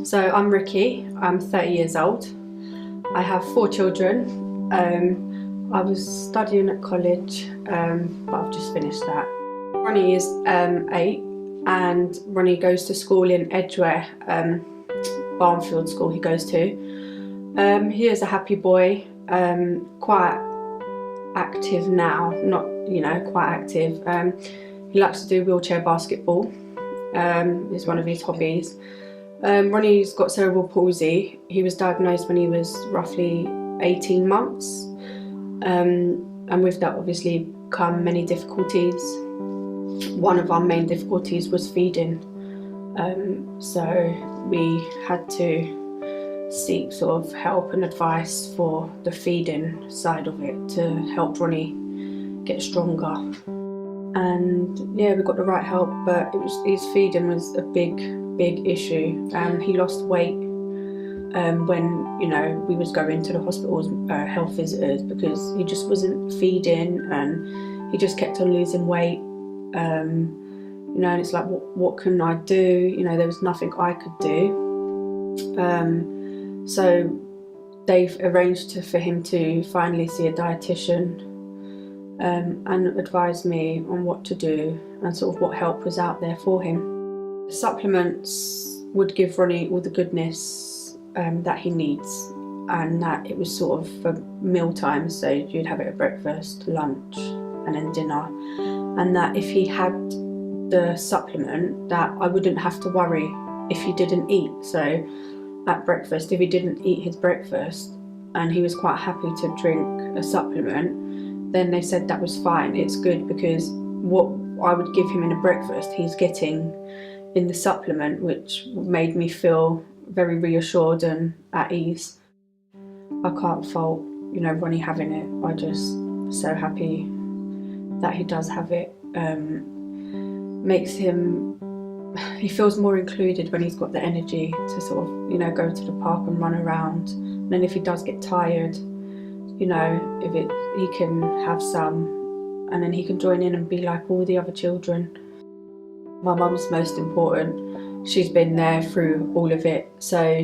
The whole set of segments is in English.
So I'm Rikki, I'm 30 years old. I have 4 children. I was studying at college, but I've just finished that. Ronnie is 8 and Ronnie goes to school in Edgware, Barnfield School he goes to. He is a happy boy, quite active now, not, quite active. He likes to do wheelchair basketball, is one of his hobbies. Ronnie's got cerebral palsy. He was diagnosed when he was roughly 18 months. And with that obviously come many difficulties. One of our main difficulties was feeding. So we had to seek sort of help and advice for the feeding side of it to help Ronnie get stronger. And yeah, we got the right help, but his feeding was a big issue. He lost weight when we was going to the hospital's health visitors because he just wasn't feeding and he just kept on losing weight. And it's like, what can I do? There was nothing I could do. So they've arranged for him to finally see a dietitian and advise me on what to do and sort of what help was out there for him. The supplements would give Ronnie all the goodness that he needs, and that it was sort of for meal times, so you'd have it at breakfast, lunch and then dinner, and that if he had the supplement that I wouldn't have to worry if he didn't eat. So at breakfast, if he didn't eat his breakfast and he was quite happy to drink a supplement, then they said that was fine, it's good, because what I would give him in a breakfast he's getting in the supplement, which made me feel very reassured and at ease. I can't fault, Ronnie having it. I just so happy that he does have it. Makes him, he feels more included when he's got the energy to sort of, go to the park and run around. And then if he does get tired, he can have some, and then he can join in and be like all the other children. My mum's most important. She's been there through all of it, so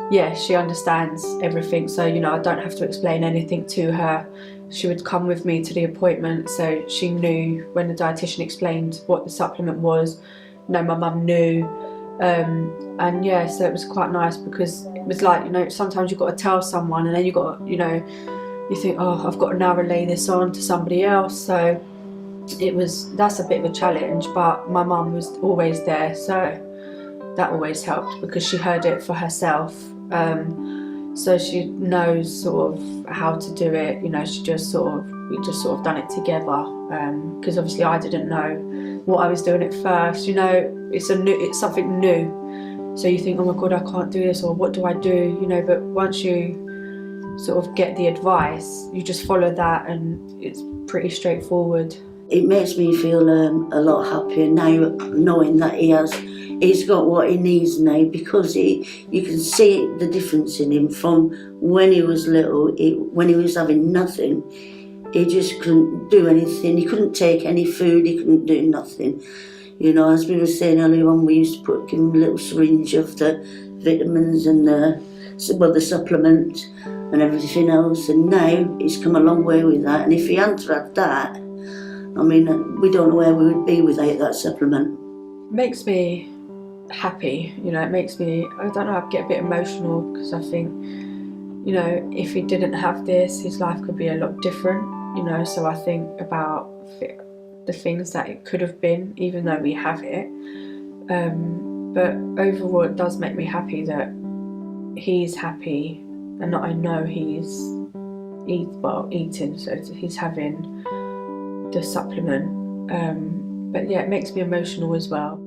yeah, she understands everything, so I don't have to explain anything to her. She would come with me to the appointment, so she knew when the dietitian explained what the supplement was. My mum knew, and yeah, so it was quite nice, because it was like, sometimes you've got to tell someone, and then you've got to, you think, oh, I've got to now relay this on to somebody else. So that's a bit of a challenge, but my mum was always there, so that always helped because she heard it for herself. So she knows sort of how to do it. we just sort of done it together, because obviously I didn't know what I was doing at first. It's something new, so you think, oh my god, I can't do this, or what do I do? But once you sort of get the advice, you just follow that, and it's pretty straightforward. It makes me feel a lot happier now, knowing that he's got what he needs now, because you can see the difference in him from when he was little. When he was having nothing, he just couldn't do anything. He couldn't take any food, he couldn't do nothing. As we were saying earlier on, we used to give him a little syringe of the vitamins and the supplement and everything else, and now he's come a long way with that. And if he hadn't had that, we don't know where we would be without that supplement. Makes me happy, it makes me, I don't know, I get a bit emotional, because I think, if he didn't have this, his life could be a lot different, so I think about the things that it could have been, even though we have it. But overall, it does make me happy that he's happy, and that I know he's eating, so he's having the supplement. But yeah, it makes me emotional as well.